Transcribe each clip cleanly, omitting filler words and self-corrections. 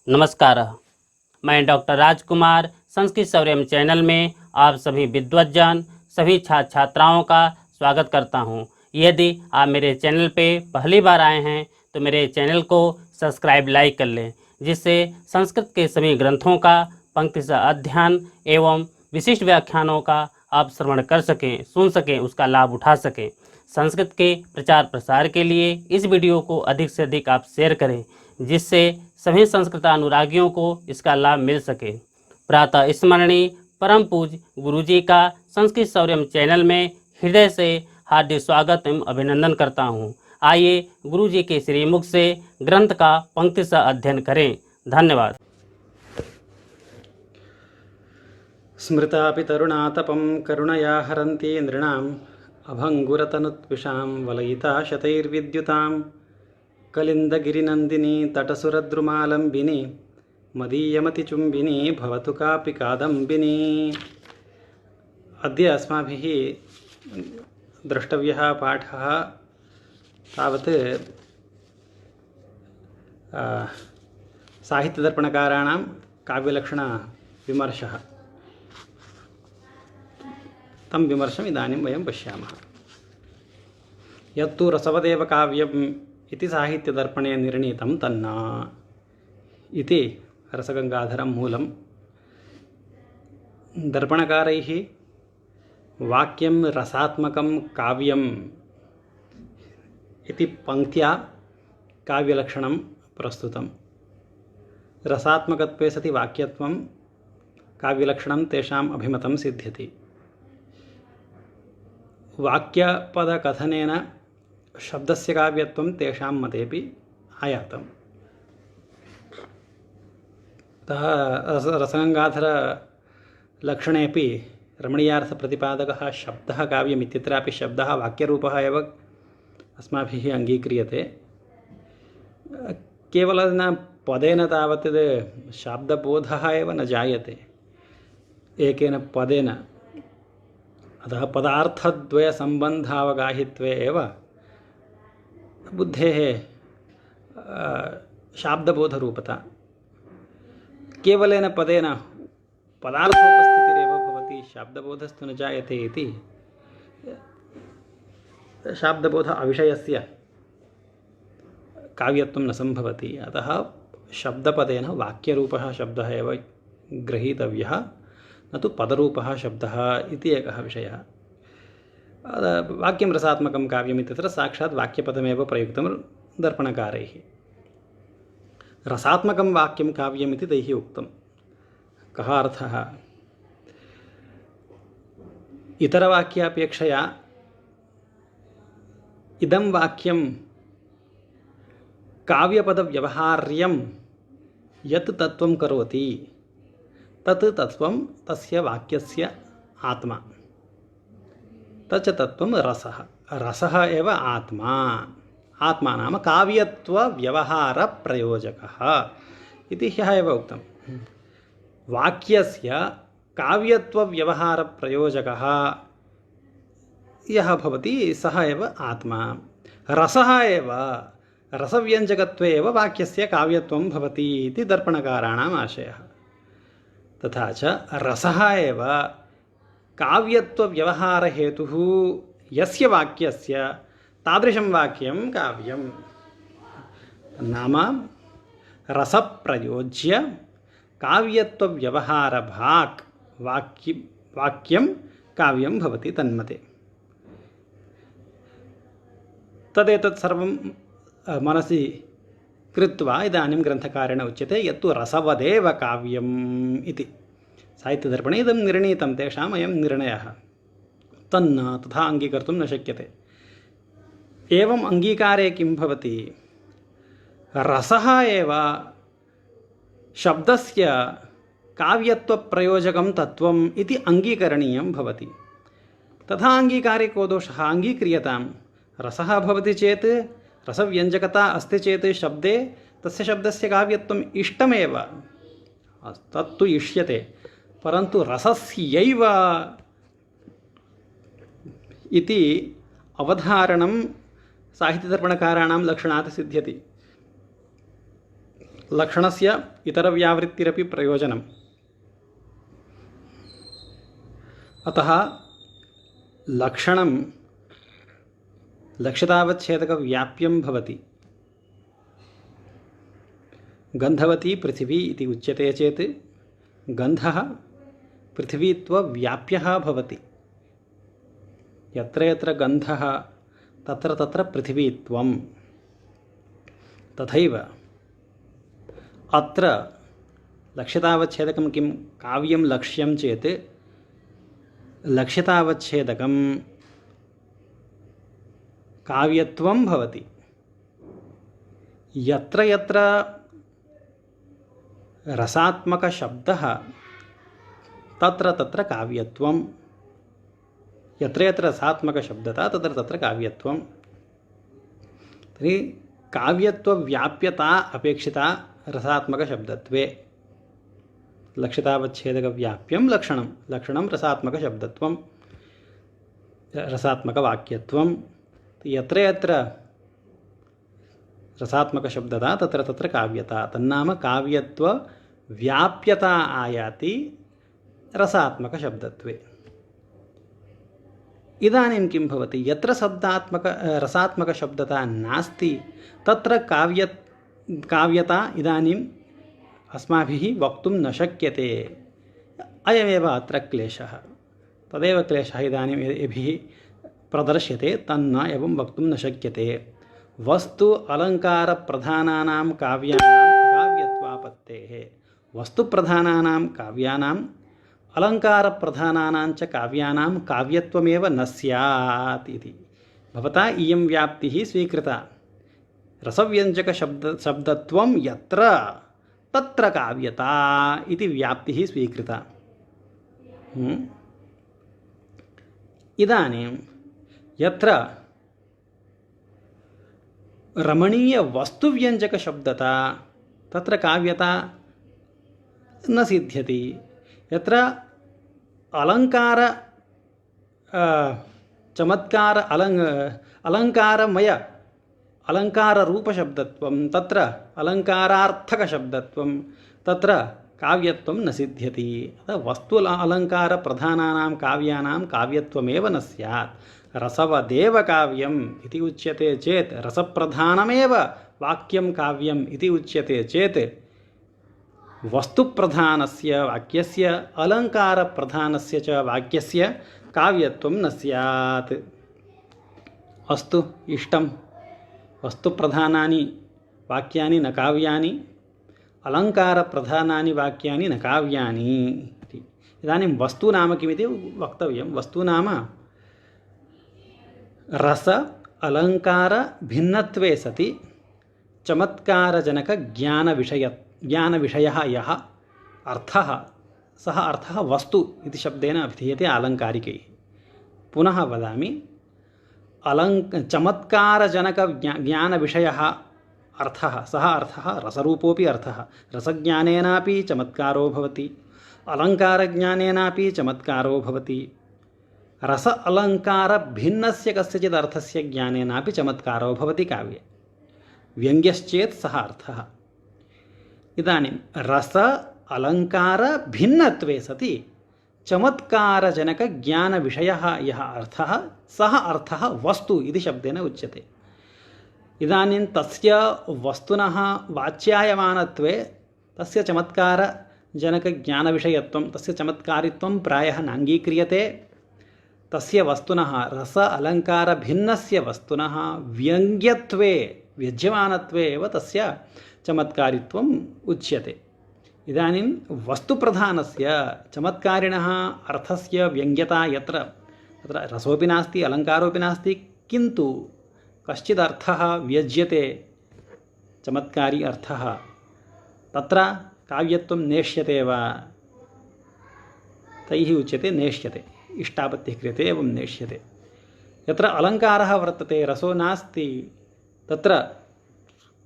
नमस्कार। मैं डॉक्टर राजकुमार संस्कृत सौर्यम चैनल में आप सभी विद्वज्जन सभी छात्र छात्राओं का स्वागत करता हूं। यदि आप मेरे चैनल पे पहली बार आए हैं तो मेरे चैनल को सब्सक्राइब लाइक कर लें, जिससे संस्कृत के सभी ग्रंथों का पंक्तिशः अध्ययन एवं विशिष्ट व्याख्यानों का आप श्रवण कर सकें, सुन सकें, उसका लाभ उठा सकें। संस्कृत के प्रचार प्रसार के लिए इस वीडियो को अधिक से अधिक आप शेयर करें, जिससे सभी संस्कृत अनुरागियों को इसका लाभ मिल सके। प्रातः स्मरणीय परम पूज्य गुरुजी का संस्कृत सौर्यम चैनल में हृदय से हार्दिक स्वागत एवं अभिनंदन करता हूँ। आइए गुरुजी के श्रीमुख से ग्रंथ का पंक्तिशः अध्ययन करें। धन्यवाद। स्मृतापि तरुणातपं करुणया हरन्ति नृणाम् अभङ्गुरतनुत्विषां वलयिता शतैर्विद्युतां कलिन्दगिरिनन्दिनी तटसुरद्रुमालम्बिनी मदीयमतिचुम्बिनी भवतु कापि कादम्बिनी। अद्य अस्माभिः द्रष्टव्यः पाठः तावत् साहित्यदर्पणकाराणां काव्यलक्षणविमर्शः। तं विमर्शम् इदानीं वयं पश्यामः। यत्तु रसवदेव काव्यम् इति साहित्यदर्पणे निर्णीतं तन्न इति रसगङ्गाधरं मूलं। दर्पणकारैः वाक्यं रसात्मकं काव्यम् इति पङ्क्त्या काव्यलक्षणं प्रस्तुतं। रसात्मकत्वे सति वाक्यत्वं काव्यलक्षणं तेषाम् अभिमतं सिद्ध्यति। वाक्यपदकथनेन शब्दस्य काव्यत्वं तेषां मतेपि आयातम्। अतः रसगङ्गाधरलक्षणेपि रमणीयार्थप्रतिपादकः शब्दः काव्यमित्यत्रापि शब्दः वाक्यरूपः एव अस्माभिः अङ्गीक्रियते। केवलेन पदेन तावत् शाब्दबोधः एव न जायते एकेन पदेन। अतः पदार्थद्वयसम्बन्धावगाहित्वे एव बुद्धेः शाब्दबोधरूपता। केवलेन पदेन पदार्थोपस्थितिरेव भवति, शाब्दबोधस्तु न जायते इति शाब्दबोध अविषयस्य काव्यत्वं न सम्भवति। अतः शब्दपदेन वाक्यरूपः शब्दः एव गृहीतव्यः, न तु पदरूपः शब्दः इति एकः विषयः। वाक्यं रसात्मकं काव्यम् इत्यत्र साक्षात् वाक्यपदमेव प्रयुक्तं दर्पणकारैः। रसात्मकं वाक्यं काव्यम् इति तैः उक्तं। कः अर्थः? इतरवाक्यापेक्षया इदं वाक्यं काव्यपदव्यवहार्यं यत् तत्त्वं करोति तत् तत्त्वं तस्य वाक्यस्य आत्मा। तच्च तत्त्वं रसः। रसः एव आत्मा। आत्मा नाम काव्यत्वव्यवहारप्रयोजकः इति ह्यः एव उक्तं। वाक्यस्य काव्यत्वव्यवहारप्रयोजकः यः भवति सः एव आत्मा। रसः एव रसव्यञ्जकत्वे एव वाक्यस्य काव्यत्वं भवति इति दर्पणकाराणाम् आशयः। तथा च रसः एव काव्यत्वव्यवहारहेतुः यस्य वाक्यस्य तादृशं वाक्यं काव्यं। नाम रसप्रयोज्य काव्यत्वव्यवहारभाक् वाक्यं काव्यं भवति तन्मते। तदेतत् सर्वं मनसि कृत्वा इदानीं ग्रन्थकारेण उच्यते यत्तु रसवदेव काव्यम् इति। साहित्यदर्पणे इदं निर्णीतं, तेषाम् अयं निर्णयः। तन्न तथा अङ्गीकर्तुं न शक्यते। एवम् अङ्गीकारे किं भवति? रसः एव शब्दस्य काव्यत्वप्रयोजकं तत्त्वम् इति अङ्गीकरणीयं भवति। तथा अङ्गीकारे को दोषः? अङ्गीक्रियतां। रसः भवति चेत्, रसव्यञ्जकता अस्ति चेत् शब्दे, तस्य शब्दस्य काव्यत्वम् इष्टमेव, तत्तु इष्यते। परन्तु रसस्यैव इति अवधारणं साहित्यदर्पणकाराणां लक्षणात् सिद्ध्यति। लक्षणस्य इतरव्यावृत्तिरपि प्रयोजनम्। अतः लक्षणं लक्षितावच्छेदकव्याप्यं भवति। गन्धवती पृथिवी इति उच्यते चेत् गन्धः पृथिवीत्वव्याप्यः भवति। यत्र यत्र गन्धः तत्र तत्र पृथिवीत्वं। तथैव अत्र लक्षितावच्छेदकं किं काव्यं लक्ष्यं चेत् लक्षितावच्छेदकं काव्यत्वं भवति। यत्र यत्र रसात्मकशब्दः तत्र तत्र काव्यत्वं। यत्र यत्र रसात्मकशब्दता तत्र तत्र काव्यत्वं। तर्हि काव्यत्वव्याप्यता अपेक्षिता रसात्मकशब्दत्वे। लक्षितावच्छेदकव्याप्यं लक्षणं रसात्मकशब्दत्वं रसात्मकवाक्यत्वं। यत्र यत्र रसात्मकशब्दता तत्र तत्र काव्यता तन्नाम काव्यत्वव्याप्यता आयाति रसात्मकशब्दत्वे। इदानीं किं भवति, यत्र रसात्मकशब्दता नास्ति तत्र काव्यता इदानीम् अस्माभिः वक्तुं न शक्यते। अयमेव अत्र क्लेशः। तदेव क्लेशः इदानीं यभिः प्रदर्श्यते तन्न एवं वक्तुं न शक्यते। वस्तु अलङ्कारप्रधानानां काव्यानाम् अकाव्यत्वापत्तेः। वस्तुप्रधानानां काव्यानाम् अलङ्कारप्रधानानां च काव्यानां काव्यत्वमेव न स्यात् इति भवता इयं व्याप्तिः स्वीकृता। रसव्यञ्जकशब्दत्वं यत्र तत्र काव्यता इति व्याप्तिः स्वीकृता। इदानीं यत्र रमणीयवस्तुव्यञ्जकशब्दता तत्र काव्यता न सिद्ध्यति। यत्र अलङ्कार चमत्कार अलङ्कारमय अलङ्काररूपशब्दत्वं तत्र अलङ्कारार्थकशब्दत्वं तत्र काव्यत्वं न सिद्ध्यति। वस्तु अलङ्कारप्रधानानां काव्यानां काव्यत्वमेव न स्यात्। रसवदेव काव्यम् इति उच्यते चेत् रसप्रधानमेव वाक्यं काव्यम् इति उच्यते चेत् वस्तुप्रधानस्य वाक्यस्य अलङ्कारप्रधानस्य च वाक्यस्य काव्यत्वं न स्यात्। अस्तु इष्टं। वस्तुप्रधानानि वाक्यानि न काव्यानि, अलङ्कारप्रधानानि वाक्यानि न काव्यानि इति। इदानीं वस्तु नाम किमिति वक्तव्यं। वस्तु नाम रस अलङ्कार भिन्नत्वे सति चमत्कारजनकज्ञानविषयः यः अर्थः सः अर्थः वस्तु इति शब्देन अभिधीयते आलङ्कारिकैः। पुनः वदामि, चमत्कारजनकज्ञानविषयः अर्थः सः अर्थः रसरूपोऽपि अर्थः। रसज्ञानेनापि चमत्कारो भवति, अलङ्कारज्ञानेनापि चमत्कारो भवति। रस अलङ्कारभिन्नस्य कस्यचित् अर्थस्य ज्ञानेनापि चमत्कारो भवति काव्ये। व्यङ्ग्यश्चेत् सः अर्थः। इदानीं रस अलङ्कारभिन्नत्वे सति चमत्कारजनकज्ञानविषयः यः अर्थः सः अर्थः वस्तु इति शब्देन उच्यते। इदानीं तस्य वस्तुनः वाच्यायमानत्वे तस्य चमत्कारजनकज्ञानविषयत्वं तस्य चमत्कारित्वं प्रायः नाङ्गीक्रियते। तस्य वस्तुनः रस अलङ्कारभिन्नस्य वस्तुनः व्यङ्ग्यत्वे व्यज्यमानत्वे एव तस्य चमत्कारित्वम् उच्यते। इदानीं वस्तुप्रधानस्य चमत्कारिणः अर्थस्य व्यङ्ग्यता यत्र तत्र रसोऽपि नास्ति अलङ्कारोऽपि नास्ति, किन्तु कश्चिदर्थः व्यज्यते चमत्कारी अर्थः, तत्र काव्यत्वं नेष्यते वा? तैः उच्यते नेष्यते। इष्टापत्तिः क्रियते एवं नेष्यते। यत्र अलङ्कारः वर्तते रसो नास्ति तत्र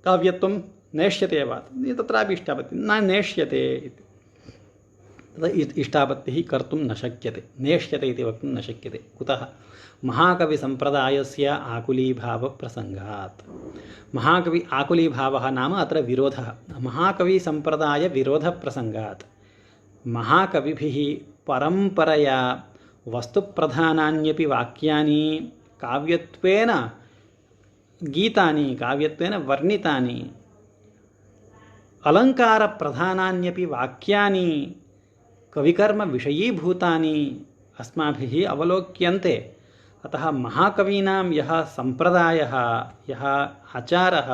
काव्यत्वं नेष्यते वा? तत्रापि इष्टापत्तिः न नेष्यते इति। तद् इष्टापत्तिः कर्तुं न शक्यते, नेष्यते इति वक्तुं न शक्यते। कुतः? महाकविसम्प्रदायस्य आकुलीभावप्रसङ्गात्। आकुलीभावः नाम अत्र विरोधः। महाकविसम्प्रदायविरोधप्रसङ्गात् महाकविभिः परम्परया वस्तुप्रधानान्यपि वाक्यानि काव्यत्वेन गीतानि, काव्यत्वेन वर्णितानि, अलङ्कारप्रधानान्यपि वाक्यानि कविकर्मविषयीभूतानि अस्माभिः अवलोक्यन्ते। अतः महाकवीनां यः सम्प्रदायः, यः आचारः,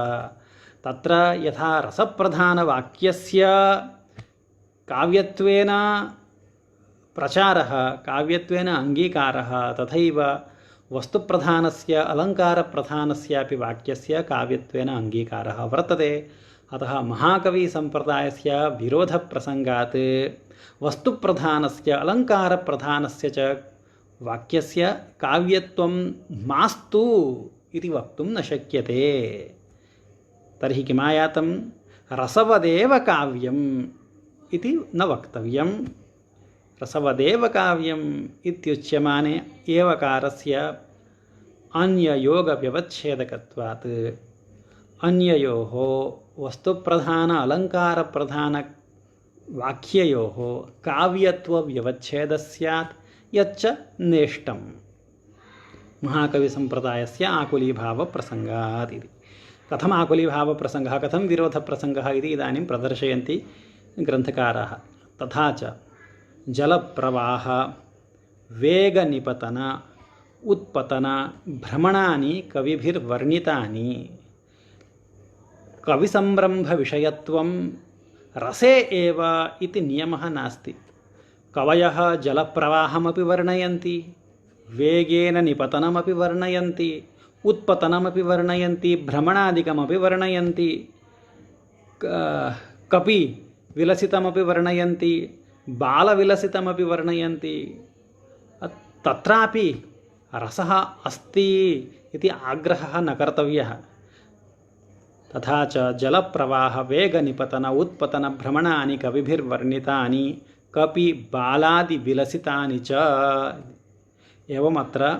तत्र यथा रसप्रधानवाक्यस्य काव्यत्वेन प्रचारः, काव्यत्वेन अङ्गीकारः, तथैव वस्तुप्रधानस्य अलङ्कारप्रधानस्यापि वाक्यस्य काव्यत्वेन अङ्गीकारः वर्तते। अतः महाकविसम्प्रदायस्य विरोधप्रसङ्गात् वस्तुप्रधानस्य अलङ्कारप्रधानस्य च वाक्यस्य काव्यत्वं मास्तु इति वक्तुं न शक्यते। तर्हि किमायातं? रसवदेव काव्यम् इति न वक्तव्यं। रसवदेव काव्यम् इत्युच्यमाने एवकारस्य अन्ययोगव्यवच्छेदकत्वात् अन्ययोः वस्तुप्रधान अलङ्कारप्रधानवाक्ययोः काव्यत्वव्यवच्छेदः स्यात्, यच्च नेष्टं महाकविसम्प्रदायस्य आकुलीभावप्रसङ्गात् इति। कथम् आकुलीभावप्रसङ्गः, कथं विरोधप्रसङ्गः इति इदानीं प्रदर्शयन्ति ग्रन्थकाराः। तथा च जलप्रवाह, वेगनिपतन, उत्पतन भ्रमणानि कविभिर्वर्णितानि। कविसम्रम्भविषयत्वं रसे एव इति नियमः नास्ति। कवयः जलप्रवाहमपि वर्णयन्ति, वेगेन निपतनमपि वर्णयन्ति, उत्पतनमपि वर्णयन्ति, भ्रमणादिकमपि वर्णयन्ति, कपिविलसितमपि वर्णयन्ति, बालविलसितमपि वर्णयन्ति। तत्रापि रसः अस्ति इति आग्रहः न कर्तव्यः। तथा च जलप्रवाह, वेगनिपतन, उत्पतन भ्रमणानि कविभिर्वर्णितानि, कपि बालादिविलसितानि च। एवमत्र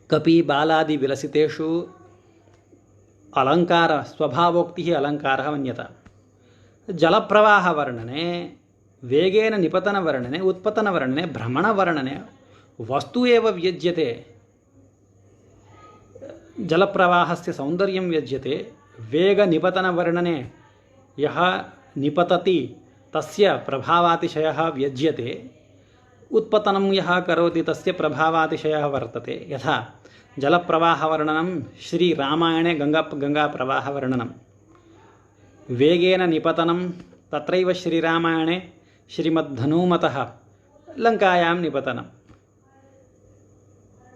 कपि बालादिविलसितेषु अलङ्कार स्वभावोक्तिः अलङ्कारः मन्यता। जलप्रवाहवर्णने, वेगेन निपतनवर्णने, उत्पतनवर्णने, भ्रमणवर्णने वस्तु एव व्यज्यते। जलप्रवाहस्य सौन्दर्यं व्यज्यते। वेगनिपतनवर्णने यः निपतति तस्य प्रभावातिशयः व्यज्यते। उत्पतनं यः करोति तस्य प्रभावातिशयः वर्तते। यथा जलप्रवाहवर्णनं श्रीरामायणे गङ्गाप्रवाहवर्णनं, वेगेन निपतनं तत्रैव श्रीरामायणे श्रीमद्धनूमतः लङ्कायां निपतनं।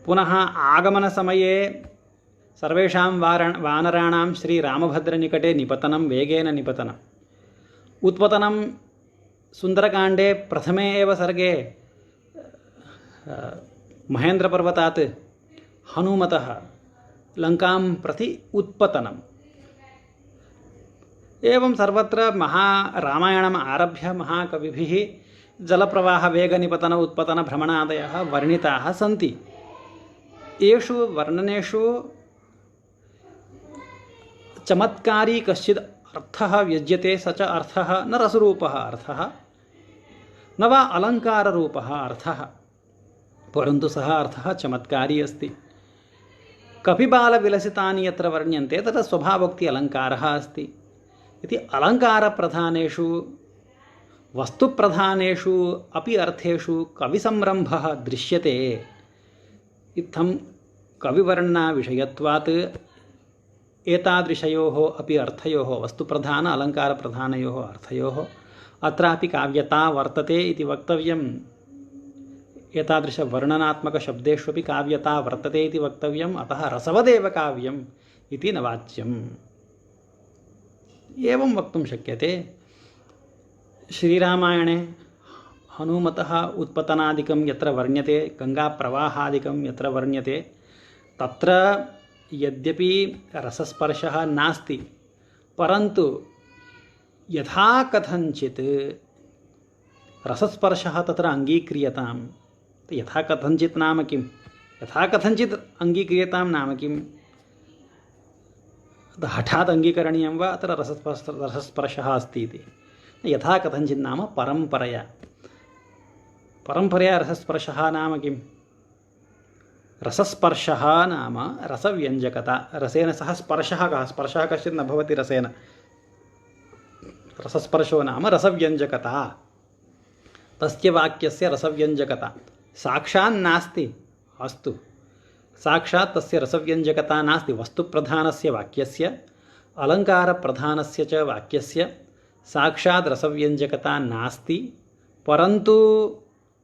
पुनः आगमनसमये सर्वेषां वानराणां श्रीरामभद्रनिकटे निपतनं, वेगेन निपतनम्। उत्पतनं सुन्दरकाण्डे प्रथमे एव सर्गे महेन्द्रपर्वतात् हनुमतः लङ्कां प्रति उत्पतनम्। एवं सर्वत्र रामायणम् आरभ्य महाकविभिः जलप्रवाह, वेगनिपतन, उत्पतन भ्रमणादयः वर्णिताः सन्ति। येषु वर्णनेषु चमत्कारी कश्चित् अर्थः व्यज्यते, स च अर्थः न रसरूपः अर्थः, न वा अलङ्काररूपः अर्थः, परन्तु सः अर्थः चमत्कारी अस्ति। कपिबालविलसितानि यत्र वर्ण्यन्ते तत्र स्वभावोक्ति अलङ्कारः अस्ति इति। अलङ्कारप्रधानेषु वस्तुप्रधानेषु अपि अर्थेषु कविसम्रम्भः दृश्यते। इत्थं कविवर्णनाविषयत्वात् एतादृशयोः अपि अर्थयोः, वस्तुप्रधान अलङ्कारप्रधानयोः अर्थयोः अत्रापि काव्यता वर्तते इति वक्तव्यम्। एतादृशवर्णनात्मकशब्देष्वपि काव्यता वर्तते इति वक्तव्यम्। अतः रसवदेव काव्यम् इति न वाच्यम्। एवं वक्तुं शक्यते। श्रीरामायणे हनुमतः उत्पतनादिकं यत्र वर्ण्यते, गङ्गाप्रवाहादिकं यत्र वर्ण्यते, तत्र यद्यपि रसस्पर्शः नास्ति, परन्तु यथा कथञ्चित् रसस्पर्शः तत्र अङ्गीक्रियताम् यथा कथञ्चित् नाम किं यथा कथञ्चित् अङ्गीक्रियतां नाम किं हठात् अङ्गीकरणीयं वा अत्र रसस्पर्शः अस्ति इति यथा कथञ्चित् नाम परम्परया रसस्पर्शः नाम किं रसस्पर्शः नाम रसव्यञ्जकता रसेन सह स्पर्शः कः स्पर्शः कश्चित् न भवति रसेन रसस्पर्शो नाम रसव्यञ्जकता तस्य वाक्यस्य रसव्यञ्जकता साक्षात् नास्ति अस्तु साक्षात् तस्य रसव्यञ्जकता नास्ति वस्तुप्रधानस्य वाक्यस्य अलङ्कारप्रधानस्य च वाक्यस्य साक्षात् रसव्यञ्जकता नास्ति परन्तु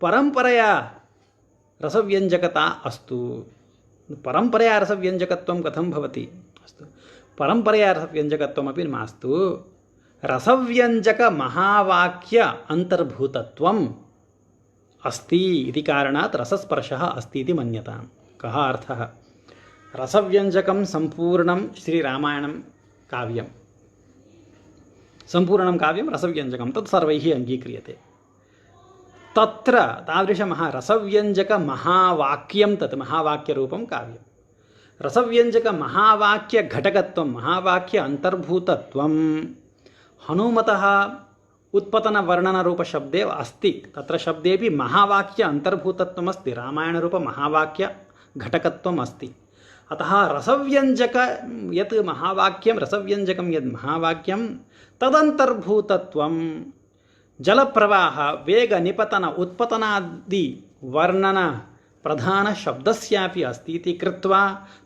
परम्परया रसव्यञ्जकता अस्तु परम्परया रसव्यञ्जकत्वं कथं भवति अस्तु परम्परया रसव्यञ्जकत्वमपि मास्तु रसव्यञ्जकमहावाक्य अन्तर्भूतत्वम् अस्ति इति कारणात् रसस्पर्शः अस्ति इति मन्यताम् कः अर्थः रसव्यञ्जकं सम्पूर्णं श्रीरामायणं काव्यं सम्पूर्णं काव्यं रसव्यञ्जकं तत् सर्वैः अङ्गीक्रियते तत्र रसव्यञ्जकमहावाक्यं तत् महावाक्यरूपं काव्यं रसव्यञ्जकमहावाक्यघटकत्वं महावाक्य अन्तर्भूतत्वं हनुमतः उत्पतनवर्णनरूपशब्दे अस्ति तत्र शब्देपि महावाक्य अन्तर्भूतत्वम् अस्ति रामायणरूपमहावाक्यघटकत्वम् अस्ति अतः रसव्यञ्जक यत् महावाक्यं रसव्यञ्जकं यद् महावाक्यं तदन्तर्भूतत्वं जलप्रवाह वेग निपतन उत्पतनादि वर्णन प्रधान शब्दस्यापि अस्ति इति कृत्वा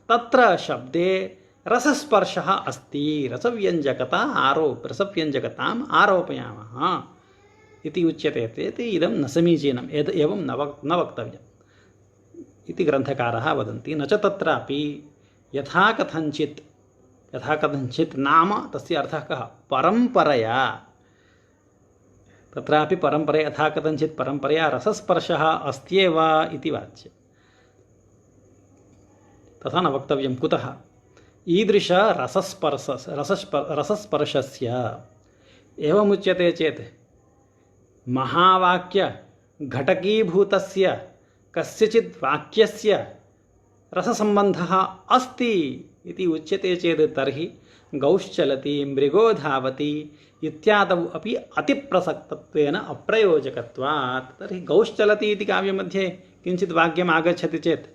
तत्र शब्दे रसस्पर्शः अस्ति रसव्यञ्जकताम् आरोपयामः इति उच्यते चेत् इदं न समीचीनम् एवं न वक्तव्यम् इति ग्रन्थकारः वदन्ति न च तत्रापि यथा कथञ्चित् नाम तस्य अर्थः कः परम्परया तत्रापि परम्परया यथा कथञ्चित् परम्परया रसस्पर्शः अस्त्येव इति वाच्य तथा न वक्तव्यं कुतः ईदृश रसस्पर्शस्य एवमुच्यते चेत् महावाक्य घटकीभूतस्य कस्यचित् वाक्यस्य रससम्बन्धः अस्ति इति उच्यते चेत् तर्हि गौश्चलति मृगो धावति इत्यादौ अपि अतिप्रसक्तत्वेन अप्रयोजकत्वात् तर्हि गौश्चलति इति काव्यमध्ये किञ्चित् वाक्यम् आगच्छति चेत्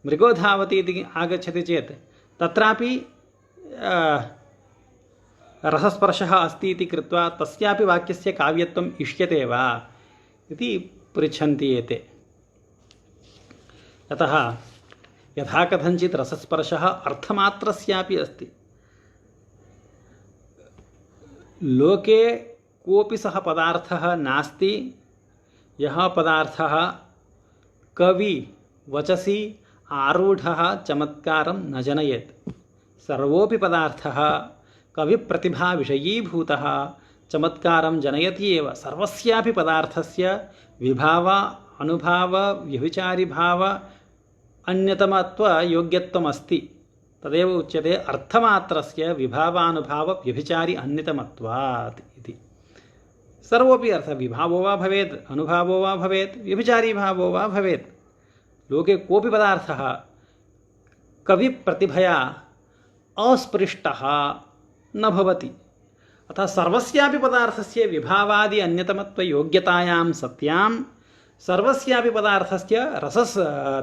मृगो धावति इति आगच्छति चेत् तत्रापि रसस्पर्शः अस्ति इति कृत्वा तस्यापि वाक्यस्य काव्यत्वम् इष्यते वा इति पृच्छन्ति एते अतः यथा कथञ्चित् रसस्पर्शः अर्थमात्रस्यापि अस्ति लोके कोऽपि सः पदार्थः नास्ति यः पदार्थः कवि वचसि आरूढः चमत्कारं न जनयेत् सर्वोऽपि पदार्थः कविप्रतिभाविषयीभूतः चमत्कारं जनयति एव सर्वस्यापि पदार्थस्य विभाव अनुभाव व्यभिचारिभाव अन्यतमत्वयोग्यत्वम् अस्ति तदेव उच्यते अर्थमात्रस्य विभावानुभाव व्यभिचारि अन्यतमत्वात् इति सर्वोऽपि अर्थः विभावो वा भवेत् अनुभावो वा भवेत् व्यभिचारी भावो वा भवेत् लोके कोऽपि पदार्थः कविप्रतिभया अस्पृष्टः न भवति अतः सर्वस्यापि पदार्थस्य विभावादि अन्यतमत्वयोग्यतायां सत्यां सर्वस्यापि पदार्थस्य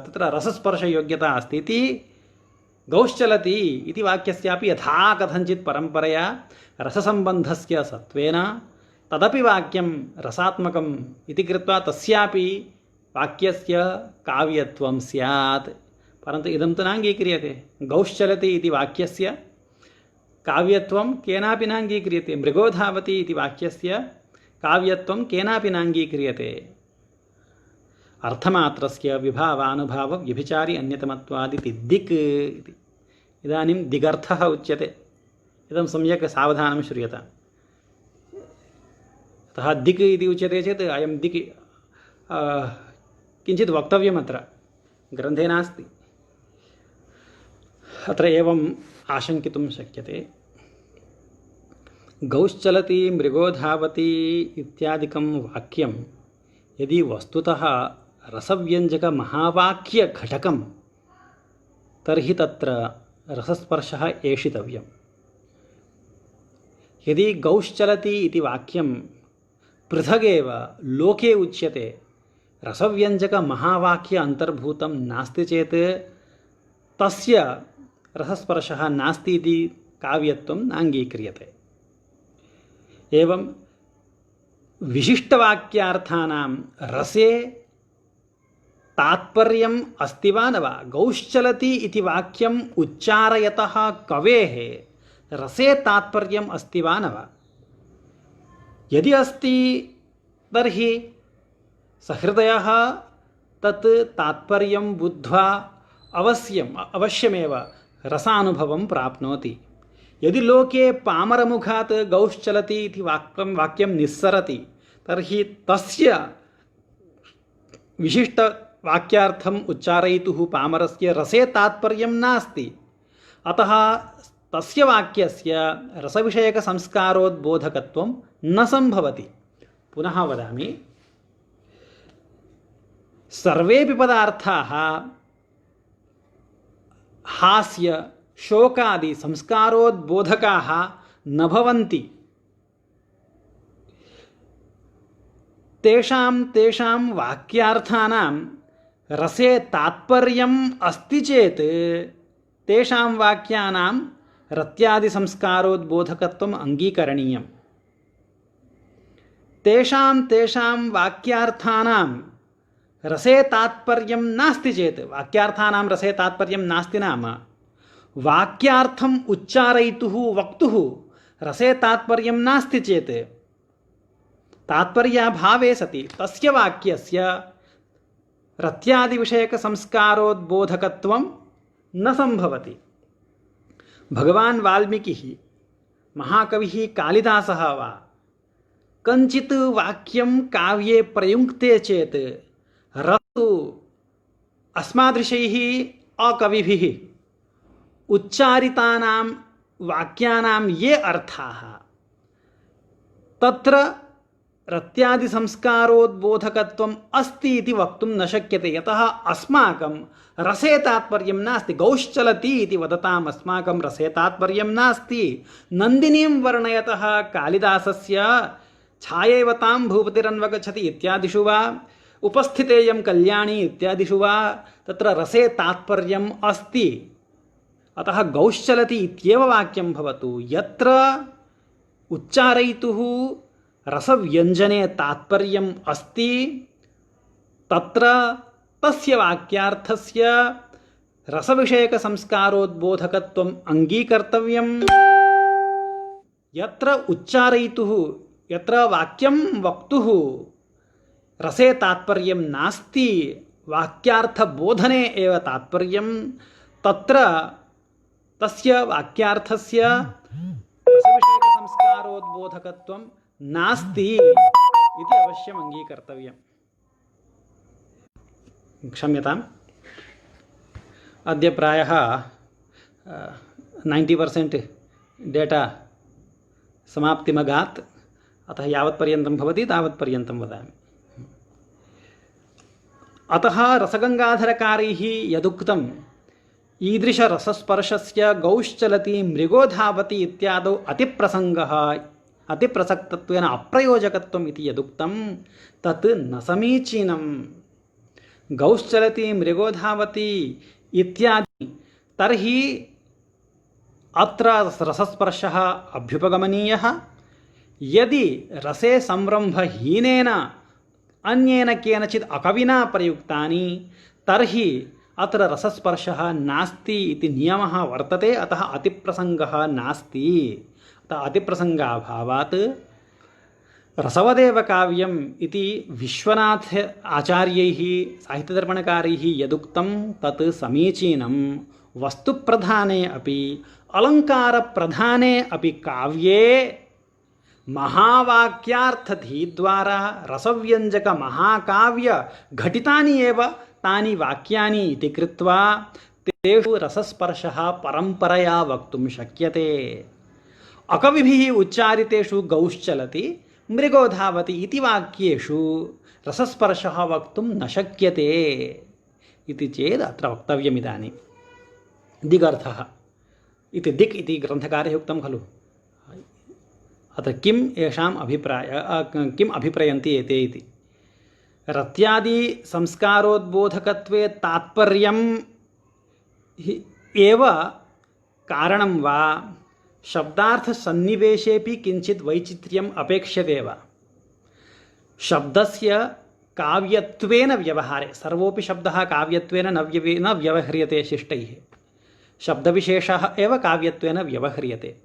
तत्र रसस्पर्शयोग्यता अस्ति इति गौश्चलति इति वाक्यस्यापि यथा कथञ्चित् परम्परया रससम्बन्धस्य सत्त्वेन तदपि वाक्यं रसात्मकम् इति कृत्वा तस्यापि वाक्यस्य काव्यत्वं स्यात् परन्तु इदं तु नाङ्गीक्रियते गौश्चलति इति वाक्यस्य काव्यत्वं केनापि नाङ्गीक्रियते मृगो धावति इति वाक्यस्य काव्यत्वं केनापि नाङ्गीक्रियते अर्थमात्रस्य विभावानुभाव व्यभिचारि अन्यतमत्वादिति दिक् इति इदानीं दिगर्थः उच्यते इदं सम्यक् सावधानं श्रूयताम् अतः दिक् इति उच्यते चेत् अयं दिक् किञ्चित् वक्तव्यमत्र ग्रन्थे नास्ति अत्र एवम् आशङ्कितुं शक्यते गौश्चलति मृगो धावति इत्यादिकं वाक्यं यदि वस्तुतः रसव्यञ्जकमहावाक्यघटकं तर्हि तत्र रसस्पर्शः एषितव्यम्। यदि गौश्चलति इति वाक्यं पृथगेव लोके उच्यते, रसव्यञ्जकमहावाक्य अन्तर्भूतं नास्ति चेत् तस्य रसस्पर्शः नास्ति इति काव्यत्वं नाङ्गीक्रियते। एवं विशिष्टवाक्यार्थानां रसे तात्पर्यम् अस्ति वा न वा, गौश्चलति इति वाक्यम् उच्चारयतः कवेः रसे तात्पर्यम् अस्ति वा न वा। यदि अस्ति तर्हि सहृदयः तत् तात्पर्यं बुद्ध्वा अवश्यमेव रसानुभवं प्राप्नोति। यदि लोके पामरमुखात् गौश्चलति इति वाक्यं निस्सरति तर्हि तस्य विशिष्टवाक्यार्थम् उच्चारयितुः पामरस्य रसे तात्पर्यं नास्ति। अतः तस्य वाक्यस्य रसविषयकसंस्कारोद्बोधकत्वं न सम्भवति। पुनः वदामि, सर्वेपि पदार्थाः हास्य शोकादि संस्कारोद्बोधकाः न भवन्ति। तेषां वाक्यार्थानां रसे तात्पर्यम् अस्ति चेत् तेषां वाक्यानां रत्यादिसंस्कारोद्बोधकत्वम् अङ्गीकरणीयम्। तेषां वाक्यार्थानां रसे तात्पर्यं नास्ति चेत्, वाक्यार्थानां रसे तात्पर्यं नास्ति नाम वाक्यार्थम् उच्चारयितुः वक्तुः रसे तात्पर्यं नास्ति चेत् तात्पर्याभावे सति तस्य वाक्यस्य रत्यादिविषयकसंस्कारोद्बोधकत्वं न सम्भवति। भगवान् वाल्मीकिः, महाकविः कालिदासः वा कञ्चित् वाक्यं काव्ये प्रयुङ्क्ते चेत् रसु अस्मादृशैः अकविभिः उच्चारितानां वाक्यानां ये अर्थाः तत्र रत्यादिसंस्कारोद्बोधकत्वम् अस्ति इति वक्तुं न शक्यते। यतः अस्माकं रसे तात्पर्यं नास्ति। गौश्चलति इति वदताम् अस्माकं रसे तात्पर्यं नास्ति। नन्दिनीं वर्णयतः कालिदासस्य छायैवतां भूपतिरन्वगच्छति इत्यादिषु वा, उपस्थितेयं कल्याणी इत्यादिषु वा तत्र रसे तात्पर्यम् अस्ति। अतः गौश्चलति इत्येव वाक्यं भवतु। यत्र उच्चारयितुः रसव्यञ्जने तात्पर्यम् अस्ति तत्र तस्य वाक्यार्थस्य रसविषयकसंस्कारोद्बोधकत्वम् अङ्गीकर्तव्यम्। यत्र वाक्यं वक्तुः रसे तात्पर्यं नास्ति, वाक्यार्थबोधने एव तात्पर्यं, तत्र तस्य वाक्यार्थस्य रसविषयकसंस्कारोद्बोधकत्वं नास्ति इति अवश्यम् अङ्गीकर्तव्यम्। क्षम्यताम्, अद्य प्रायः 90% डेटा समाप्तिमगात्, अतः यावत्पर्यन्तं भवति तावत्पर्यन्तं वदामि। अतः रसगङ्गाधरकारैः यदुक्तं ईदृशरसस्पर्शस्य गौश्चलति मृगो धावति इत्यादौ अतिप्रसक्तत्वेन अप्रयोजकत्वम् इति यदुक्तं तत् न समीचीनं। गौश्चलति मृगो धावति इत्यादि तर्हि अत्र रसस्पर्शः अभ्युपगमनीयः। यदि रसे संरम्भहीनेन अन्येन केनचित् अकविना प्रयुक्तानि तर्हि अत्र रसस्पर्शः नास्ति इति नियमः वर्तते। अतः अतिप्रसङ्गः नास्ति। अतः अतिप्रसङ्गाभावात् रसवदेव काव्यम् इति विश्वनाथ आचार्यैः साहित्यदर्पणकारैः यदुक्तं तत् समीचीनं। वस्तुप्रधाने अपि अलङ्कारप्रधाने अपि काव्ये महावाक्यार्थधीद्वारा रसव्यञ्जकमहाकाव्य घटितानि एव तानि वाक्यानि इति कृत्वा तेषु रसस्पर्शः परम्परया वक्तुं शक्यते। अकविभिः उच्चारितेषु गौश्चलति मृगो धावति इति वाक्येषु रसस्पर्शः वक्तुं न शक्यते इति चेत् अत्र वक्तव्यम् इदानीं दिगर्थः इति दिक् इति ग्रन्थकारः उक्तं खलु। अत्र किम् येषाम् किम् अभिप्रयन्ति एते इति रत्यादि संस्कारोद्बोधकत्वे तात्पर्यम् एव कारणं वा शब्दार्थसन्निवेशेऽपि किञ्चित् वैचित्र्यम् अपेक्ष्यते वा। शब्दस्य काव्यत्वेन व्यवहारे सर्वोऽपि शब्दः काव्यत्वेन न व्यवह्रियते शिष्टैः, शब्दविशेषः एव काव्यत्वेन व्यवह्रियते।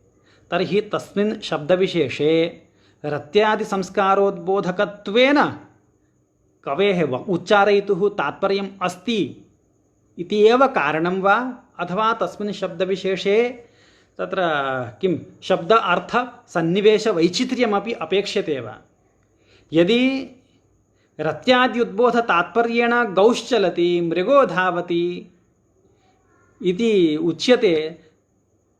तर्हि तस्मिन् शब्दविशेषे रत्यादिसंस्कारोद्बोधकत्वेन कवेः उच्चारयितुः तात्पर्यम् अस्ति इति एव कारणं वा, अथवा तस्मिन् शब्दविशेषे तत्र किं शब्द अर्थ सन्निवेशवैचित्र्यमपि अपेक्ष्यते वा। यदि रत्याद्युद्बोध तात्पर्येण गौश्चलति मृगो धावति इति उच्यते,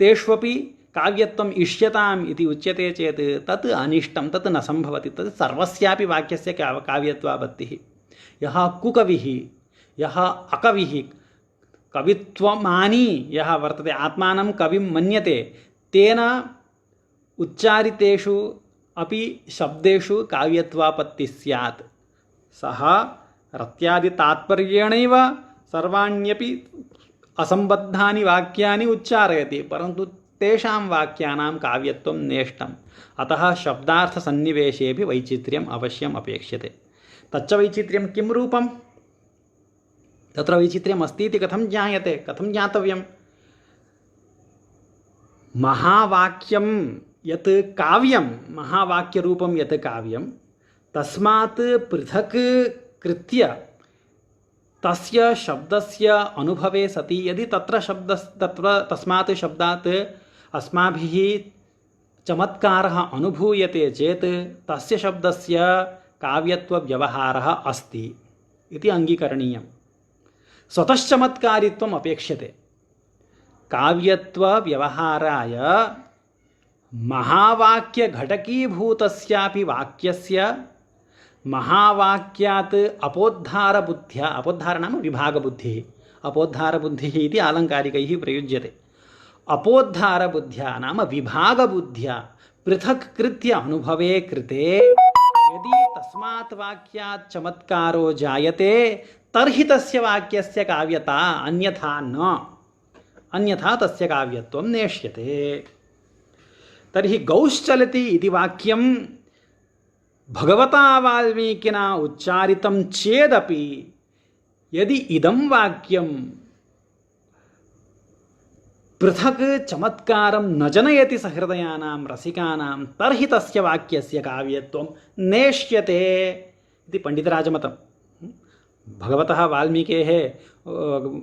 तेष्वपि काव्यत्वम् इष्यताम् इति उच्यते चेत् तत् अनिष्टं, तत् न सम्भवति। तत् सर्वस्यापि वाक्यस्य काव्यत्वापत्तिः। यः कुकविः, यः अकविः, कवित्वमानी यः वर्तते, आत्मानं कविं मन्यते, तेन उच्चारितेषु अपि शब्देषु काव्यत्वापत्तिः स्यात्। सः रत्यादितात्पर्येणैव सर्वाण्यपि असम्बद्धानि वाक्यानि उच्चारयति, परन्तु तेषां वाक्यानां काव्यत्वं नेष्टम्। अतः शब्दार्थसन्निवेशेऽपि वैचित्र्यम् अवश्यम् अपेक्ष्यते। तच्च वैचित्र्यं किं रूपम्? तत्र वैचित्र्यम् अस्ति इति कथं ज्ञायते, कथं ज्ञातव्यम्? महावाक्यं यत् काव्यं, महावाक्यरूपं यत् काव्यं, तस्मात् पृथक् कृत्य तस्य शब्दस्य अनुभवे सति यदि तस्मात् शब्दात् अस्माभिः चमत्कारः अनुभूयते चेत् तस्य शब्दस्य काव्यत्वव्यवहारः अस्ति इति अङ्गीकरणीयम्। स्वतश्चमत्कारित्वम् अपेक्ष्यते। काव्यत्वव्यवहाराय महावाक्यघटकीभूतस्यापि वाक्यस्य महावाक्यात् अपोद्धारबुद्ध्या, अपोद्धार नाम विभागबुद्धिः, अपोद्धारबुद्धिः इति आलङ्कारिकैः प्रयुज्यते। अपोद्धारबुद्ध्या नाम विभागबुद्ध्या पृथक् कृत्य अनुभवे कृते यदि तस्मात् वाक्यात् चमत्कारो जायते तर्हि तस्य वाक्यस्य काव्यता, अन्यथा न, अन्यथा तस्य काव्यत्वं नेष्यते। तर्हि गौश्चलति इति वाक्यं भगवता वाल्मीकिना उच्चारितं चेदपि यदि इदं वाक्यं पृथक् चमत्कारं न जनयति सहृदयानां रसिकानां तर्हि तस्य वाक्यस्य काव्यत्वं नेष्यते इति पण्डितराजमतं। भगवतः वाल्मीकेः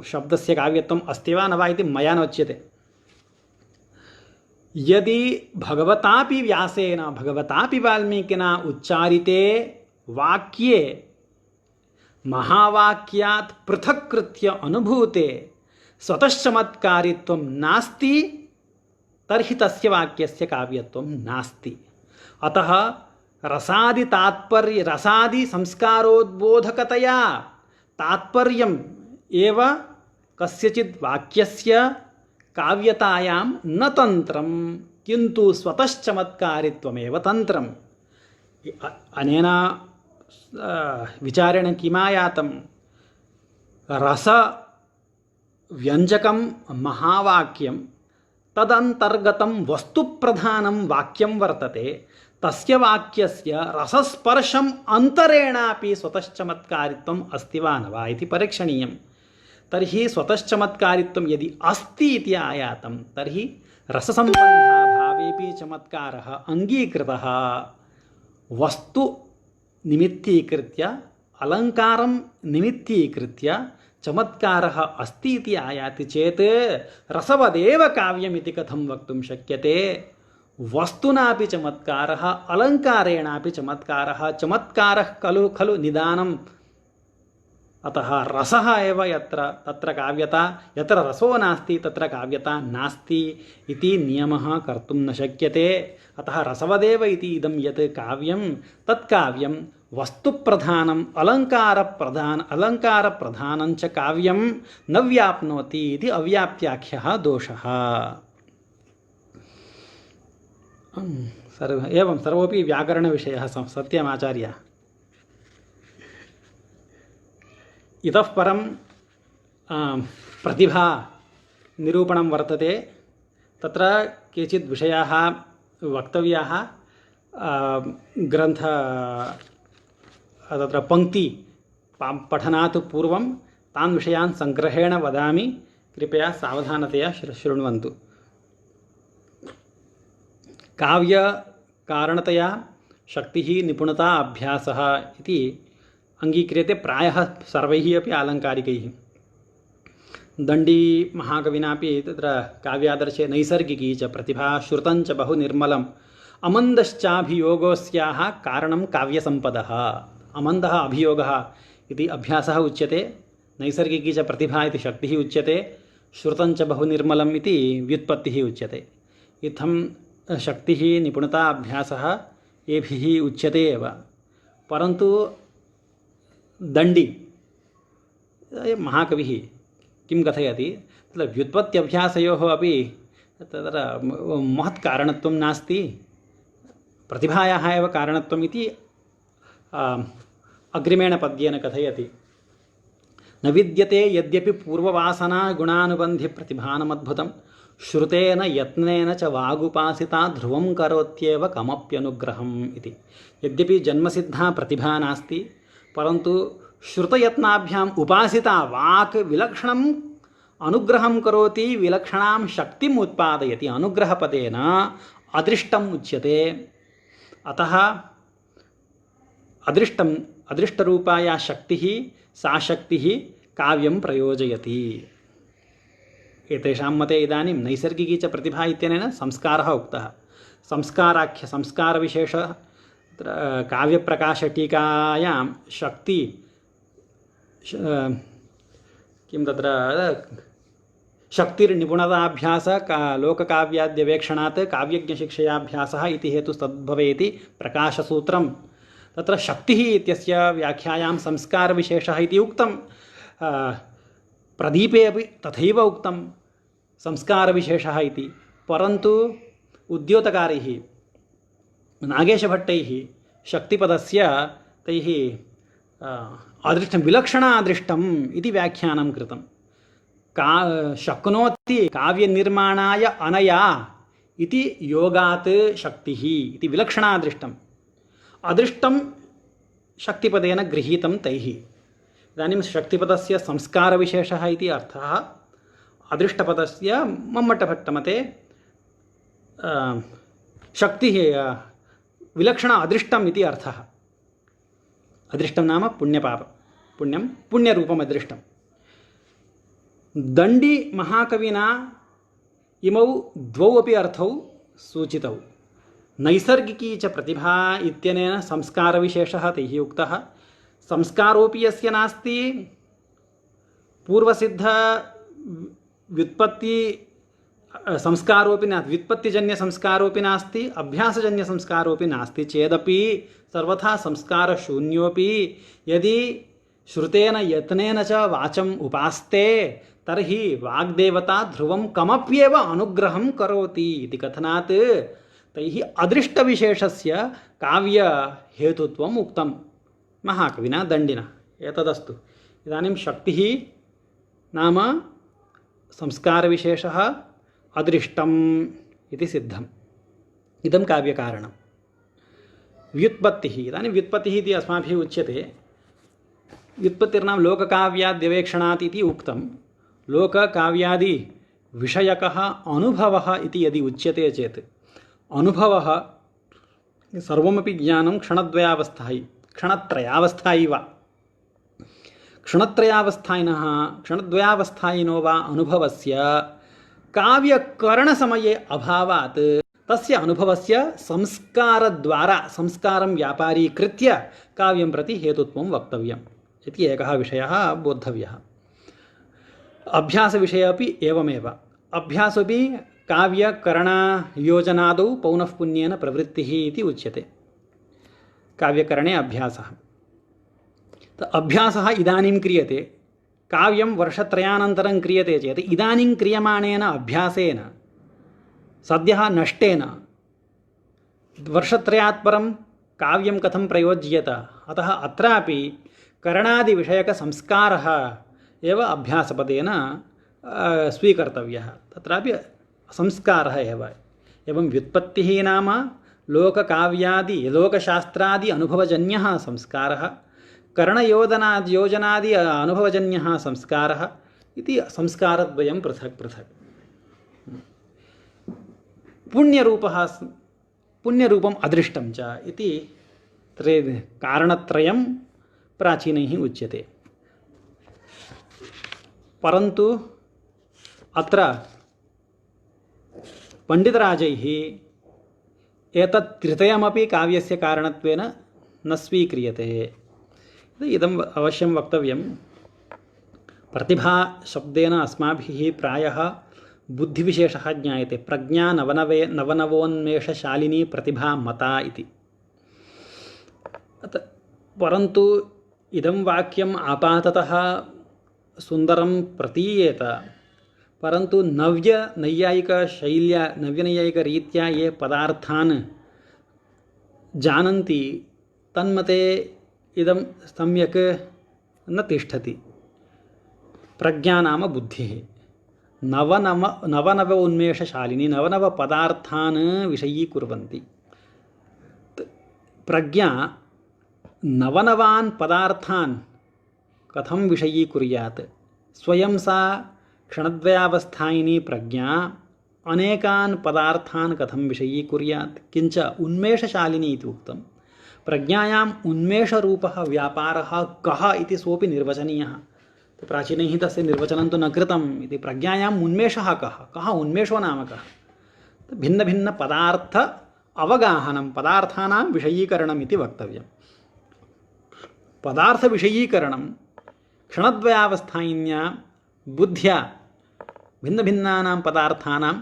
शब्दस्य काव्यत्वम् अस्ति वा न वा इति मया नोच्यते। यदि भगवतापि व्यासेन, भगवतापि वाल्मीकिना उच्चारिते वाक्ये महावाक्यात् पृथक् कृत्य अनुभूते स्वतश्चमत्कारित्वं नास्ति तर्हि तस्य वाक्यस्य काव्यत्वं नास्ति। अतः रसादि संस्कारोद्बोधकतया तात्पर्यम् एव कस्यचित् वाक्यस्य काव्यतायां न तन्त्रं किन्तु स्वतश्चमत्कारित्वमेव तन्त्रम्। अनेन विचारेण किमायातं? रसव्यञ्जकं महावाक्यं तदन्तर्गतं वस्तुप्रधानं वाक्यं वर्तते, तस्य वाक्यस्य रसस्पर्शम् अन्तरेणापि स्वतश्चमत्कारित्वम् अस्ति वा न वा इति परीक्षणीयं। तर्हि स्वतश्चमत्कारित्वं यदि अस्ति इति आयातं तर्हि रससम्बन्धाभावेपि चमत्कारः अङ्गीकृतः। वस्तु निमित्तीकृत्य, अलङ्कारं निमित्तीकृत्य चमत्कारः अस्ति इति आयाति चेत् रसवदेव काव्यमिति कथं वक्तुं शक्यते? वस्तुनापि चमत्कारः, अलङ्कारेणापि चमत्कारः। चमत्कारः खलु निदानं अतः रसः एव यत्र तत्र काव्यता, यत्र रसो नास्ति तत्र काव्यता नास्ति इति नियमः कर्तुं न शक्यते। अतः रसवदेव इति इदं यत् काव्यं तत् काव्यं वस्तुप्रधानम् अलङ्कारप्रधानं च काव्यं न व्याप्नोति इति अव्याप्त्याख्यः दोषः। एवं सर्वोपि व्याकरणविषयः सत्यमाचार्य। इतः परं प्रतिभा निरूपणं वर्तते। तत्र केचित् विषयाः वक्तव्याः। ग्रन्थ तत्र पङ्क्ति पठनात् पूर्वं तान् विषयान् सङ्ग्रहेण वदामि, कृपया सावधानतया शृण्वन्तु। काव्यकारणतया शक्तिः निपुणता अभ्यासः इति अङ्गीक्रियते प्रायः सर्वैः अपि आलङ्कारिकैः। दण्डी महाकविनापि तत्र काव्यादर्शे नैसर्गिकी च प्रतिभा श्रुतं च बहु निर्मलम् अमन्दश्चाभियोगोऽस्याः कारणं काव्यसम्पदः। अमन्दः अभियोगः इति अभ्यासः उच्यते, नैसर्गिकी च प्रतिभा इति शक्तिः उच्यते, श्रुतं च बहु निर्मलम् इति व्युत्पत्तिः उच्यते। इत्थं शक्तिः निपुणता अभ्यासः एभिः उच्यते एव। परन्तु दण्डी महाकविः किं कथयति, तत्र व्युत्पत्त्यभ्यासयोः अपि तत्र महत् कारणत्वं नास्ति, प्रतिभायाः एव कारणत्वम् इति अग्रिमेण पद्येन कथयति। न विद्यते यद्यपि पूर्ववासना गुणानुबन्धि प्रतिभानमद्भुतं श्रुतेन यत्नेन च वागुपासिता ध्रुवं करोत्येव कमप्यनुग्रहम् इति। यद्यपि जन्मसिद्धा प्रतिभा नास्ति, परन्तु श्रुतयत्नाभ्याम् उपासिता वाक् विलक्षणम् अनुग्रहं करोति, विलक्षणां शक्तिम् उत्पादयति। अनुग्रहपदेन अदृष्टम् उच्यते। अतः अदृष्टरूपा या शक्तिः, सा शक्तिः काव्यं प्रयोजयति। एतेषां मते इदानीं नैसर्गिकी च प्रतिभा इत्यनेन संस्कारः उक्तः। संस्कारविशेषः काव्यप्रकाशटीकायां शक्ति किं तत्र शक्तिर्निपुणताभ्यास लोककाव्याद्यवेक्षणात् काव्यज्ञशिक्षयाभ्यासः इति हेतुस्तद्भवेति प्रकाशसूत्रं। तत्र शक्तिः इत्यस्य व्याख्यायां संस्कारविशेषः इति उक्तं। प्रदीपे अपि तथैव उक्तं संस्कारविशेषः इति। परन्तु उद्योतकारैः नागेशभट्टैः शक्तिपदस्य तैः अदृष्टं विलक्षणादृष्टम् इति व्याख्यानं कृतं। शक्नोति काव्यनिर्माणाय अनया इति योगात् शक्तिः इति विलक्षणादृष्टम्। अदृष्टं शक्तिपदेन गृहीतं तैः। इदानीं शक्तिपदस्य संस्कारविशेषः इति अर्थः, अदृष्टपदस्य मम्मटभट्टमते शक्तिः विलक्षण अदृष्टम् इति अर्थः। अदृष्टं नाम पुण्यरूपम् अदृष्टं। दण्डी महाकविना इमौ द्वौ अपि अर्थौ सूचितौ। नैसर्गिकी च प्रतिभा इत्यनेन संस्कारविशेषः तैः उक्तः। संस्कारोऽपि यस्य नास्ति, पूर्वसिद्ध व्युत्पत्ति संस्कारोऽपि नास्ति, व्युत्पत्तिजन्यसंस्कारोऽपि नास्ति, अभ्यासजन्यसंस्कारोऽपि नास्ति चेदपि सर्वथा संस्कारशून्योऽपि यदि श्रुतेन यत्नेन च वाचम् उपास्ते तर्हि वाग्देवता ध्रुवं कमप्येव अनुग्रहं करोति इति कथनात् तैः अदृष्टविशेषस्य काव्यहेतुत्वम् उक्तं महाकविना दण्डिना। एतदस्तु। इदानीं शक्तिः नाम संस्कारविशेषः अदृष्टम् इति सिद्धम्। इदं काव्यकारणं। व्युत्पत्तिः, इदानीं व्युत्पत्तिः इति अस्माभिः उच्यते। व्युत्पत्तिर्नाम लोककाव्याद्यवेक्षणात् इति उक्तं। लोककाव्यादिविषयकः अनुभवः इति यदि उच्यते चेत्, अनुभवः सर्वमपि ज्ञानं क्षणत्रयावस्थायि वा। क्षणद्वयावस्थायिनो वा अनुभवस्य काव्यकरणसमये अभावात् तस्य अनुभवस्य संस्कारद्वारा संस्कारं व्यापारीकृत्य काव्यं प्रति हेतुत्वं वक्तव्यम्। इति एकः विषयः बोद्धव्यः। अभ्यासविषये अपि एवमेव। अभ्यासोऽपि काव्यकरणयोजनादौ पौनःपुन्येन प्रवृत्तिः इति उच्यते। काव्यकरणे अभ्यासः। अभ्यासः इदानीं क्रियते, काव्यं वर्षत्रयानन्तरं क्रियते चेत् इदानीं क्रियमाणेन अभ्यासेन सद्यः नष्टेन वर्षत्रयात् परं काव्यं कथं प्रयोज्येत। अतः अत्रापि करणादिविषयकसंस्कारः एव अभ्यासपदेन स्वीकर्तव्यः। तत्रापि संस्कारः एव। एवं व्युत्पत्तिः नाम लोककाव्यादि लोकशास्त्रादि अनुभवजन्यः संस्कारः, करणयोजनादि अनुभवजन्यः संस्कारः इति संस्कारद्वयं पृथक् पृथक्। पुण्यरूपम् अदृष्टं च इति कारणत्रयं प्राचीनैः उच्यते। परन्तु अत्र पण्डितराजैः एतत् त्रितयमपि काव्यस्य कारणत्वेन न स्वीक्रियते। इदम् अवश्यं वक्तव्यं। प्रतिभाशब्देन अस्माभिः प्रायः बुद्धिविशेषः ज्ञायते। प्रज्ञा नवनवोन्मेषशालिनी प्रतिभा मता इति। परन्तु इदं वाक्यम् आपाततः सुन्दरं प्रतीयेत, परन्तु नव्यनैयायिकरीत्या ये पदार्थान् जानन्ति तन्मते इदं सम्यक् न तिष्ठति। प्रज्ञा नाम बुद्धिः, नवनव उन्मेषशालिनी, नवनवपदार्थान् विषयीकुर्वन्ति। प्रज्ञा नवनवान् पदार्थान् कथं विषयीकुर्यात्? स्वयं सा क्षणद्वयावस्थायिनी प्रज्ञा अनेकान् पदार्थान् कथं विषयीकुर्यात्? किञ्च उन्मेषशालिनी इति उक्तं। प्रज्ञायाम् उन्मेषरूपः व्यापारः कः इति सोऽपि निर्वचनीयः। प्राचीनैः तस्य निर्वचनं तु न कृतम् इति। प्रज्ञायाम् उन्मेषः कः उन्मेषो नाम कः? भिन्नभिन्नपदार्थ अवगाहनं, पदार्थानां विषयीकरणम् इति वक्तव्यम्। पदार्थविषयीकरणं क्षणद्वयावस्थायिन्या बुद्ध्या भिन्नभिन्नानां पदार्थानां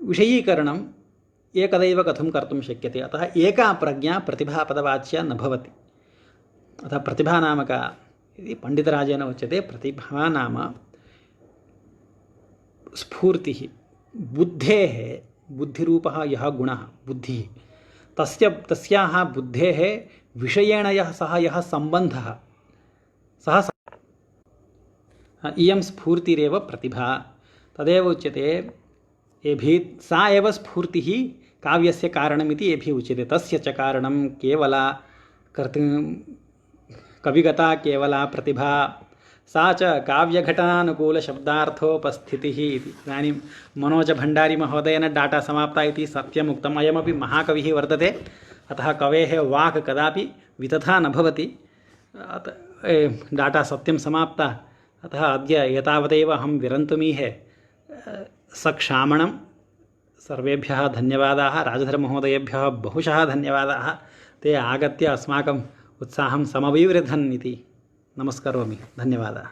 विषयीकरणम् एकदैव कथं कर्तुं शक्यते? अतः एका प्रज्ञा प्रतिभापदवाच्या न भवति। अतः प्रतिभा नाम का इति पण्डितराजेन उच्यते। प्रतिभा नाम स्फूर्तिः, बुद्धेः, बुद्धिरूपः यः गुणः बुद्धिः, तस्याः बुद्धेः विषयेण यः सम्बन्धः सः इयं स्फूर्तिरेव प्रतिभा। तदेव उच्यते सा एव स्फूर्तिः काव्यस्य कारणमिति एभिः उच्यते। तस्य च कारणं केवला कविगता केवला प्रतिभा, सा च काव्यघटनानुकूलशब्दार्थोपस्थितिः इति। इदानीं मनोजभण्डारीमहोदयेन डाटा समाप्ता इति सत्यमुक्तम्। अयमपि महाकविः वर्तते, अतः कवेः वाक् कदापि वितथा न भवति। डाटा सत्यं समाप्ता, अतः अद्य एतावदेव अहं विरन्तुमीहे। सक्षामणं सर्वेभ्यः धन्यवादाः। राजधरमहोदयेभ्यः बहुशः धन्यवादाः। ते आगत्य अस्माकम् उत्साहं समविवृधन् इति नमस्करोमि। धन्यवादाः।